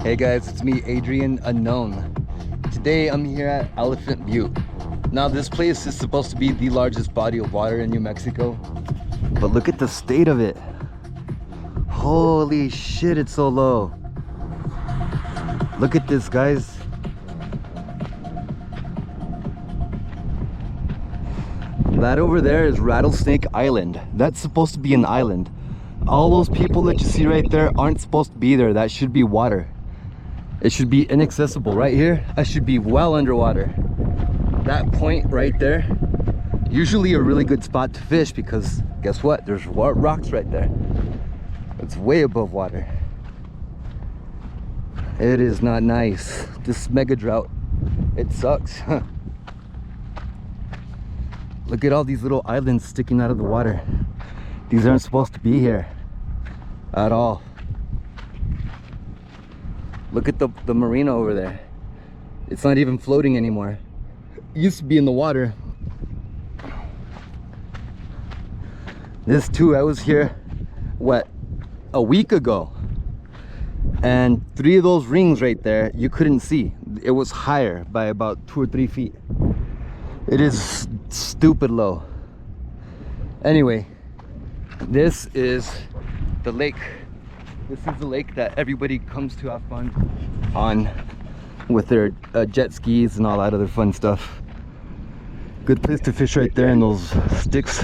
Hey guys, it's me, Adrian Unknown. Today I'm here at Elephant Butte. Now this place is supposed to be the largest body of water in New Mexico, but look at the state of it. Holy shit, it's so low. Look at this, guys. That over there is Rattlesnake Island. That's supposed to be an island. All those people that you see right there aren't supposed to be there. That should be water. It should be inaccessible. Right here, I should be well underwater. That point right there, usually a really good spot to fish because guess what? There's rocks right there. It's way above water. It is not nice. This mega drought, it sucks. Look at all these little islands sticking out of the water. These aren't supposed to be here at all. Look at the marina over there. It's not even floating anymore. It used to be in the water. This too, I was here, what, a week ago. And 3 of those rings right there, you couldn't see. It was higher by about 2 or 3 feet. It is stupid low. Anyway, this is the lake. This is the lake that everybody comes to have fun on with their jet skis and all that other fun stuff. Good place to fish right there in those sticks,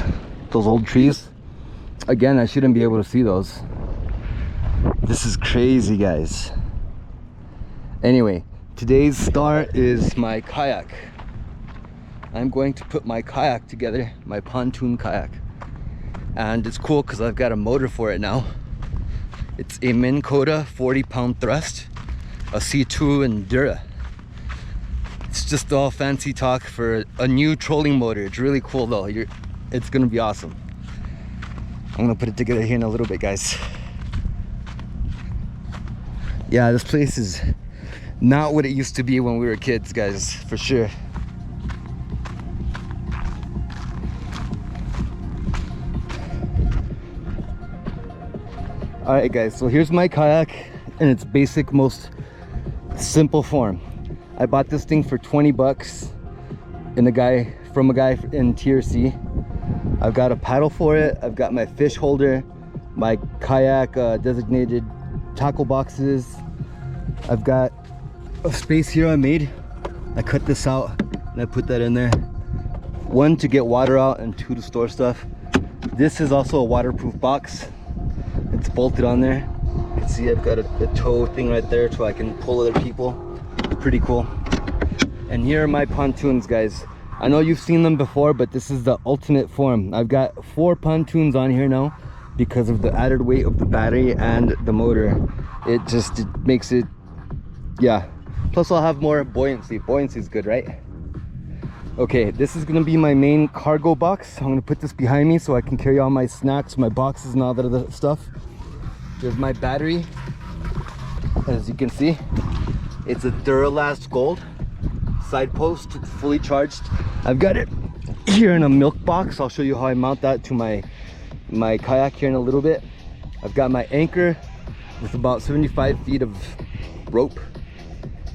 those old trees. Again, I shouldn't be able to see those. This is crazy, guys. Anyway, today's star is my kayak. I'm going to put my kayak together, my pontoon kayak. And it's cool because I've got a motor for it now. It's a Minn Kota 40-pound thrust, a C2 Endura. It's just all fancy talk for a new trolling motor. It's really cool though. It's gonna be awesome. I'm gonna put it together here in a little bit, guys. Yeah, this place is not what it used to be when we were kids, guys, for sure. Alright guys, so here's my kayak in its basic, most simple form. I bought this thing for 20 bucks from a guy in Tier C. I've got a paddle for it, I've got my fish holder, my kayak designated tackle boxes. I've got a space here I made. I cut this out and I put that in there. 1 to get water out and 2 to store stuff. This is also a waterproof box. It's bolted on there. You can see I've got a tow thing right there so I can pull other people. Pretty cool. And here are my pontoons, guys. I know you've seen them before, but this is the ultimate form. I've got 4 pontoons on here now because of the added weight of the battery and the motor. It makes it, yeah. Plus I'll have more buoyancy. Buoyancy is good, right? Okay, this is gonna be my main cargo box. I'm gonna put this behind me so I can carry all my snacks, my boxes and all that other stuff. There's my battery. As you can see, it's a Duralast Gold side post, fully charged. I've got it here in a milk box. I'll show you how I mount that to my kayak here in a little bit. I've got my anchor with about 75 feet of rope.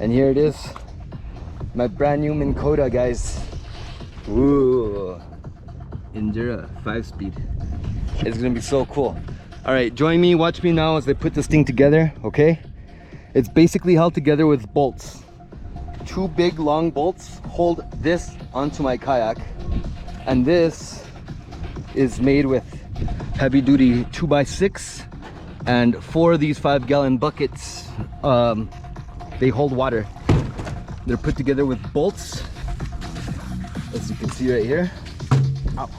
And here it is, my brand new Minn Kota, guys. Ooh, Endura 5-speed. It's gonna be so cool. All right, join me, watch me now as I put this thing together, okay? It's basically held together with bolts. 2 big long bolts hold this onto my kayak. And this is made with heavy duty 2x6 and 4 of these 5-gallon buckets. They hold water. They're put together with bolts, as you can see right here. Ow.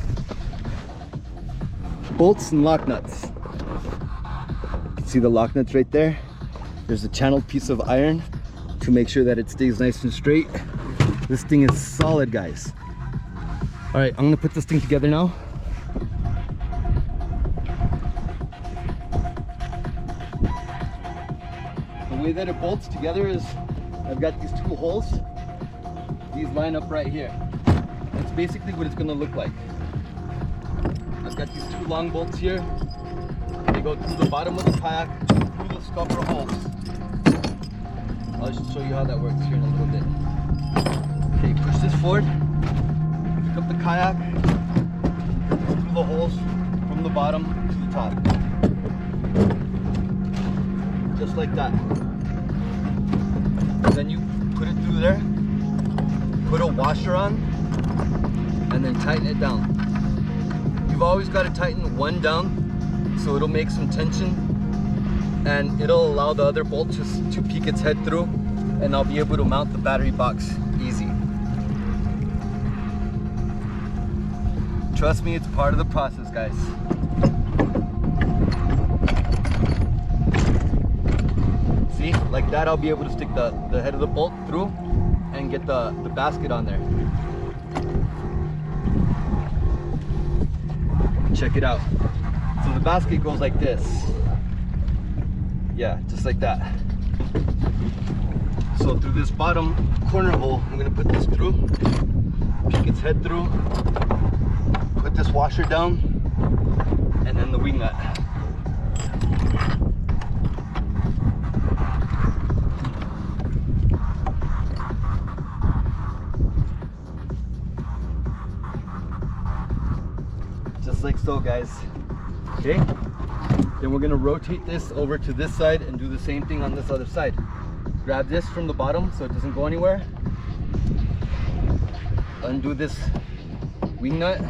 Bolts and lock nuts. You can see the lock nuts right there. There's a channeled piece of iron to make sure that it stays nice and straight. This thing is solid, guys. All right, I'm gonna put this thing together now. The way that it bolts together is I've got these 2 holes. These line up right here. That's basically what it's gonna look like. I've got these 2 long bolts here. They go through the bottom of the kayak, through the scupper holes. I'll just show you how that works here in a little bit. Okay, push this forward, pick up the kayak, through the holes from the bottom to the top. Just like that. And then you put it through there, put a washer on, and then tighten it down. You've always got to tighten one down so it'll make some tension and it'll allow the other bolt to peek its head through, and I'll be able to mount the battery box easy. Trust me, it's part of the process, guys. See, like that I'll be able to stick the head of the bolt through and get the basket on there. Check it out. So the basket goes like this. Yeah, just like that. So through this bottom corner hole, I'm gonna put this through, peek its head through, put this washer down, and then the wing nut. Just like so, guys. Okay, then we're gonna rotate this over to this side and do the same thing on this other side. Grab this from the bottom so it doesn't go anywhere. Undo this wing nut.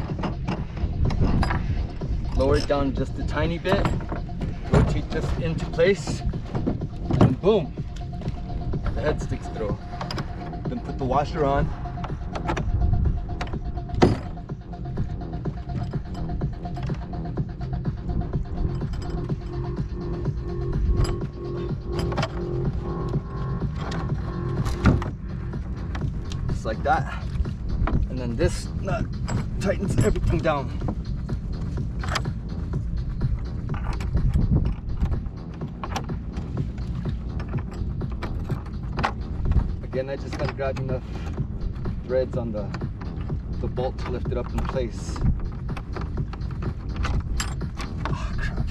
Lower it down just a tiny bit. Rotate this into place, and boom, the head sticks through. Then put the washer on. Like that, and then this nut tightens everything down. Again, I just gotta grab enough threads on the bolt to lift it up in place. Oh crap,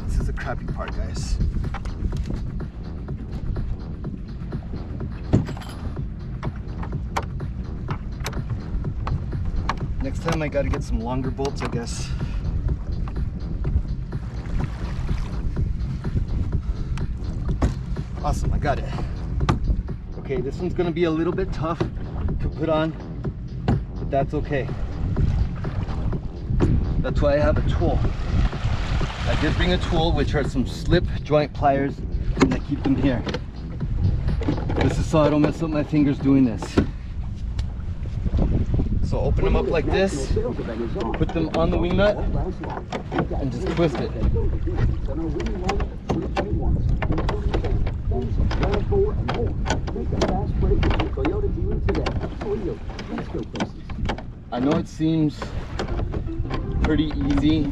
this is the crappy part, guys. Next time I gotta get some longer bolts, I guess. Awesome, I got it. Okay, this one's gonna be a little bit tough to put on, but that's okay. That's why I have a tool. I did bring a tool, which are some slip joint pliers, and I keep them here. This is so I don't mess up my fingers doing this. So open them up like this, put them on the wing nut, and just twist it. I know it seems pretty easy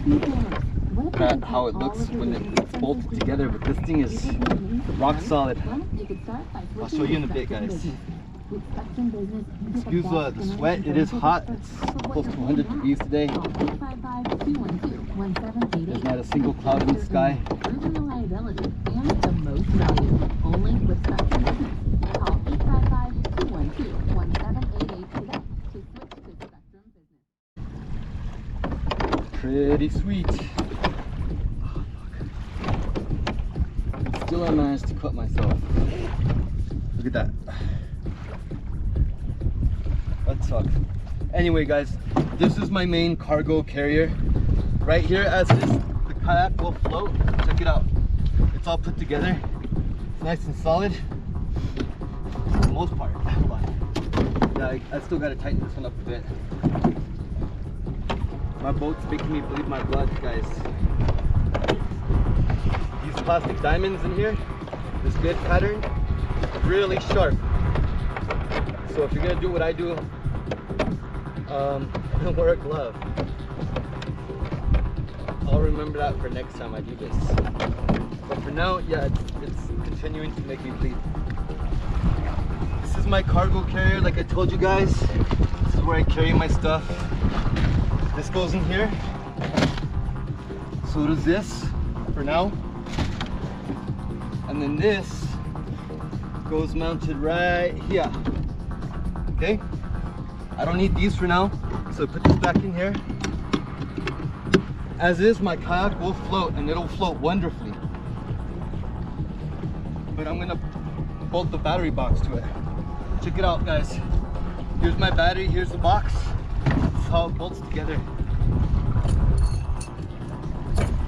how it looks when it's bolted together, but this thing is rock solid. I'll show you in a bit, guys. Excuse the sweat, it is hot. It's close to 100 degrees today. There's not a single cloud in the sky. Pretty sweet. Oh, still I managed to cut myself. Look at that. That sucks. Anyway, guys, this is my main cargo carrier. Right here, as is, the kayak will float. Check it out. It's all put together. It's nice and solid. For the most part. Hold on. Yeah, I still gotta tighten this one up a bit. My boat's making me bleed my blood, guys. These plastic diamonds in here, this bit pattern, really sharp. So if you're gonna do what I do, wear a glove. I'll remember that for next time I do this. But for now, yeah, it's continuing to make me bleed. This is my cargo carrier, like I told you guys. This is where I carry my stuff. This goes in here. So does this for now. And then this goes mounted right here. Okay, I don't need these for now, so put this back in here. As is, my kayak will float, and it'll float wonderfully. But I'm gonna bolt the battery box to it. Check it out, guys. Here's my battery, here's the box. This is how it bolts together.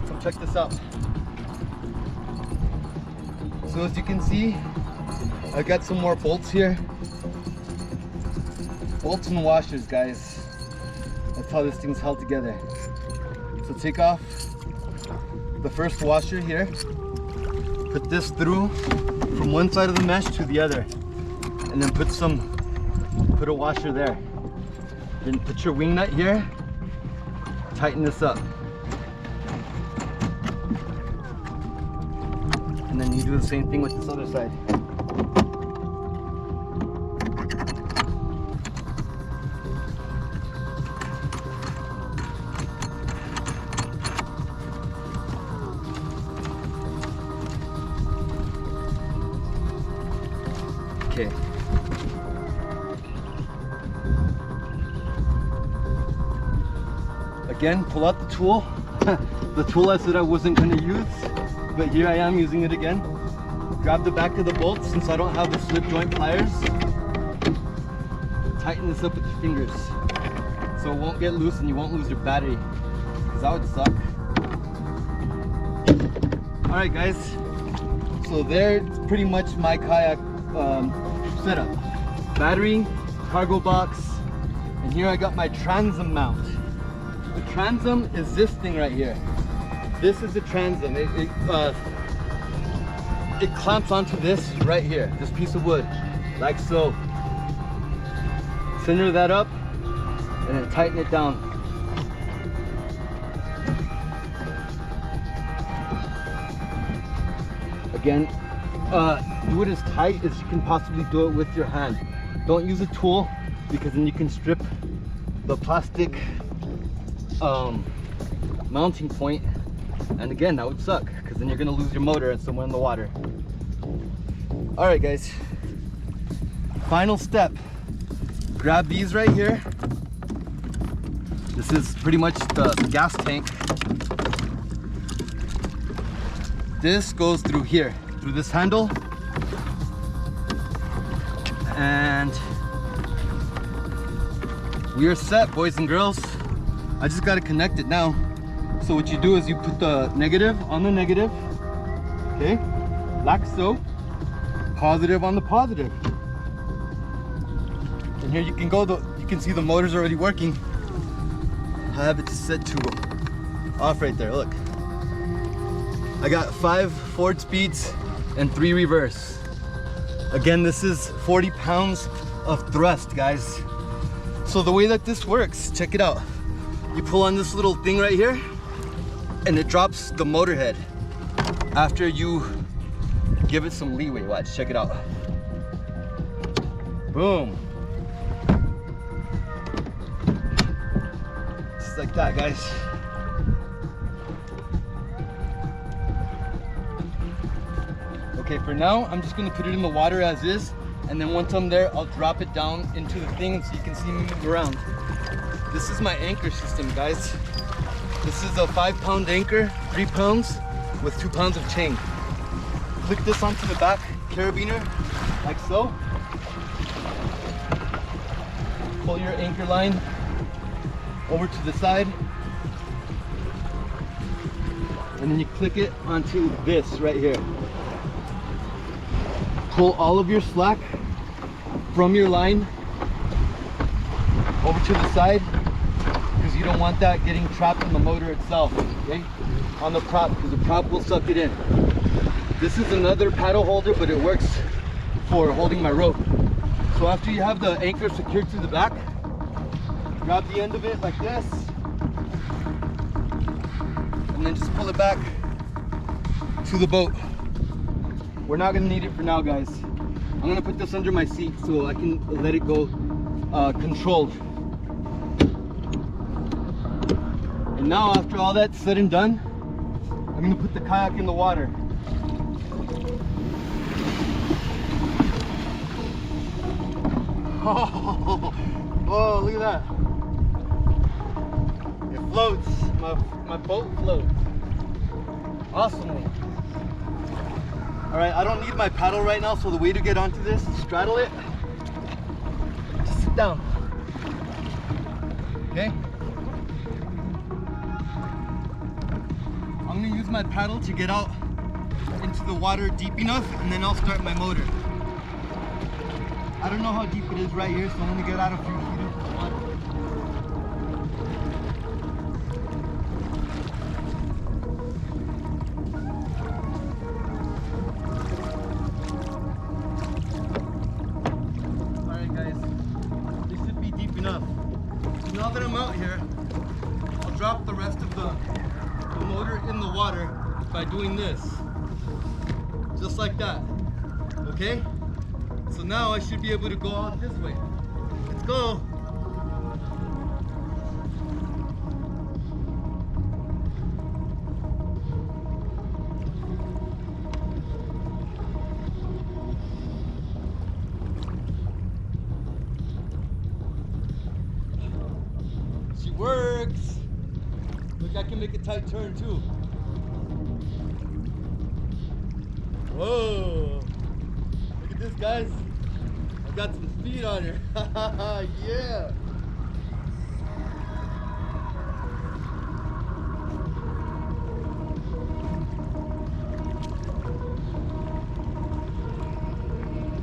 Come check this out. So as you can see, I got some more bolts here. Bolts and washers, guys. That's how this thing's held together. So take off the first washer here. Put this through from one side of the mesh to the other. And then put a washer there. Then put your wing nut here. Tighten this up. And then you do the same thing with this other side. Okay. Again, pull out the tool. The tool I said I wasn't going to use, but here I am using it again. Grab the back of the bolt since I don't have the slip joint pliers. Tighten this up with your fingers so it won't get loose and you won't lose your battery, because that would suck. Alright guys, so there's pretty much my kayak setup. Battery, cargo box, and here I got my transom mount. The transom is this thing right here. This is the transom. It clamps onto this right here, this piece of wood, like so. Center that up and then tighten it down. Again, do it as tight as you can possibly do it with your hand. Don't use a tool, because then you can strip the plastic mounting point, and again, that would suck because then you're gonna lose your motor and somewhere in the water. All right guys, final step. Grab these right here. This is pretty much the gas tank. This goes through here, through this handle, and we are set, boys and girls. I just got to connect it now. So what you do is you put the negative on the negative, okay, like so, positive on the positive. And here you can go, you can see the motor's already working. I have it set to off right there, look. I got 5 forward speeds and 3 reverse. Again, this is 40 pounds of thrust, guys. So the way that this works, check it out. You pull on this little thing right here and it drops the motor head after you give it some leeway. Watch, check it out. Boom. Just like that, guys. Okay, for now, I'm just gonna put it in the water as is, and then once I'm there, I'll drop it down into the thing so you can see me move around. This is my anchor system, guys. This is a 5-pound anchor, 3 pounds, with 2 pounds of chain. Click this onto the back carabiner, like so. Pull your anchor line over to the side, and then you click it onto this right here. Pull all of your slack from your line over to the side, because you don't want that getting trapped in the motor itself, okay? On the prop, because the prop will suck it in. This is another paddle holder, but it works for holding my rope. So after you have the anchor secured to the back, grab the end of it like this, and then just pull it back to the boat. We're not gonna need it for now, guys. I'm gonna put this under my seat so I can let it go controlled. And now, after all that's said and done, I'm gonna put the kayak in the water. Oh, look at that. It floats. My boat floats. Awesome. All right, I don't need my paddle right now, so the way to get onto this, straddle it. Just sit down. Okay? I'm gonna use my paddle to get out into the water deep enough, and then I'll start my motor. I don't know how deep it is right here, so I'm gonna get out a few feet into the water. Alright guys, this should be deep enough. So now that I'm out here, I'll drop the rest of the motor in the water by doing this. Just like that. Okay? So now I should be able to go out this way. Let's go. She works. Look, I can make a tight turn too. Whoa. Look at this, guys. I got some speed on her. Yeah.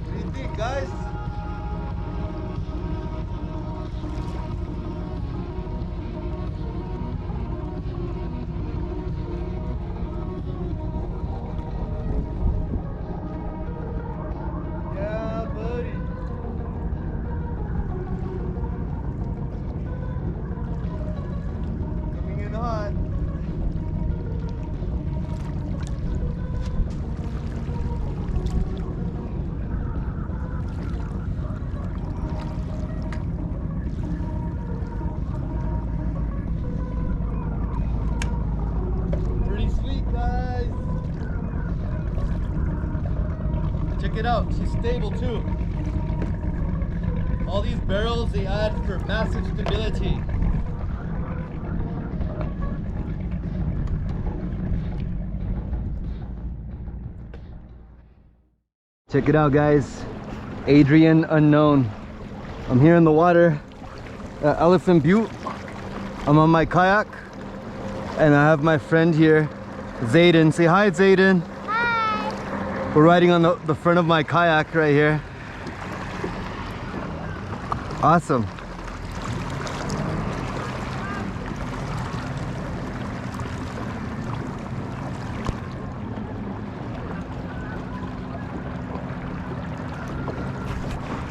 What do you think, guys? Check it out, she's stable too. All these barrels they add for massive stability. Check it out, guys. Adrian unknown. I'm here in the water at Elephant Butte. I'm on my kayak and I have my friend here, Zayden. Say hi, Zayden. We're riding on the front of my kayak right here. Awesome.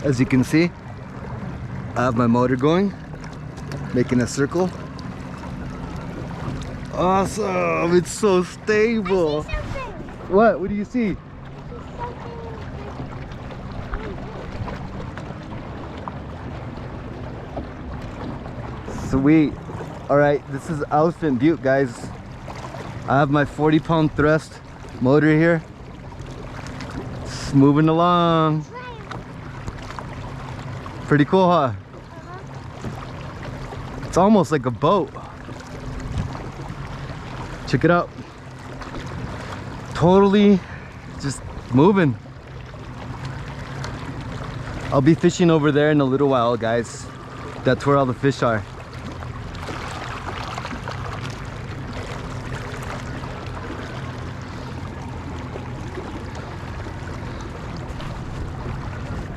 As you can see, I have my motor going, making a circle. Awesome, it's so stable. What do you see? Sweet. All right, this is Elephant Butte, guys. I have my 40-pound thrust motor here. It's moving along. Pretty cool, huh? It's almost like a boat. Check it out. Totally just moving. I'll be fishing over there in a little while, guys. That's where all the fish are.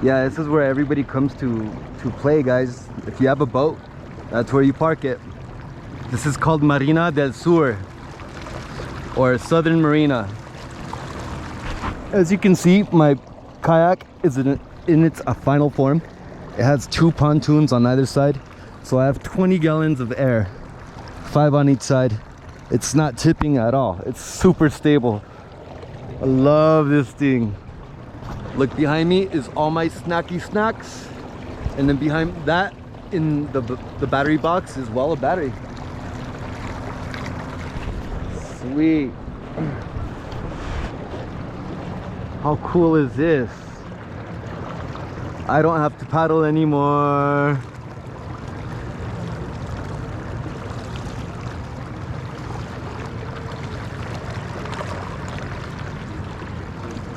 Yeah, this is where everybody comes to play, guys. If you have a boat, that's where you park it. This is called Marina del Sur, or Southern Marina. As you can see, my kayak is in its final form. It has 2 pontoons on either side, so I have 20 gallons of air, 5 on each side. It's not tipping at all. It's super stable. I love this thing. Look, behind me is all my snacky snacks, and then behind that in the battery box is well a battery. Sweet. How cool is this? I don't have to paddle anymore.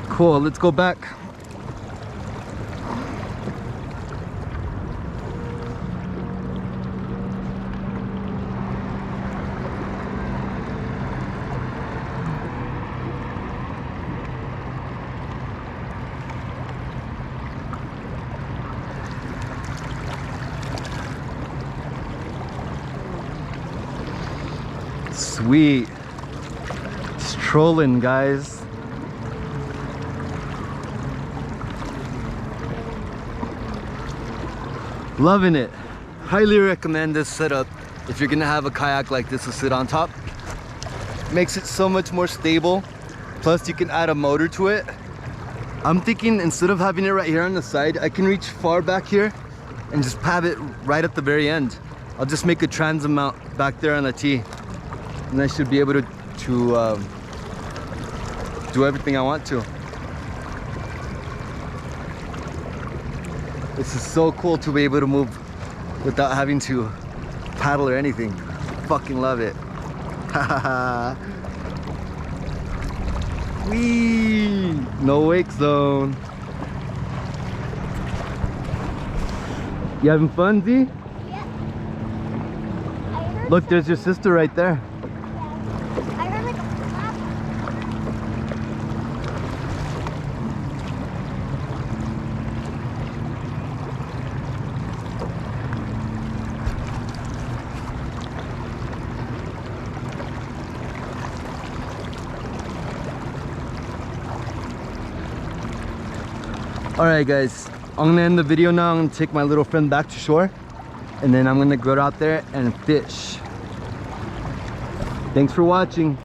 Cool, let's go back. Sweet. Just trolling, guys. Loving it. Highly recommend this setup if you're gonna have a kayak like this to sit on top. Makes it so much more stable. Plus you can add a motor to it. I'm thinking instead of having it right here on the side, I can reach far back here and just have it right at the very end. I'll just make a transom mount back there on the T, and I should be able to do everything I want to. This is so cool to be able to move without having to paddle or anything. Fucking love it. Whee! No wake zone. You having fun, Z? Yeah. Look, there's your sister right there. I heard like a flap. Alright guys, I'm gonna end the video now. I'm gonna take my little friend back to shore, and then I'm gonna go out there and fish. Thanks for watching.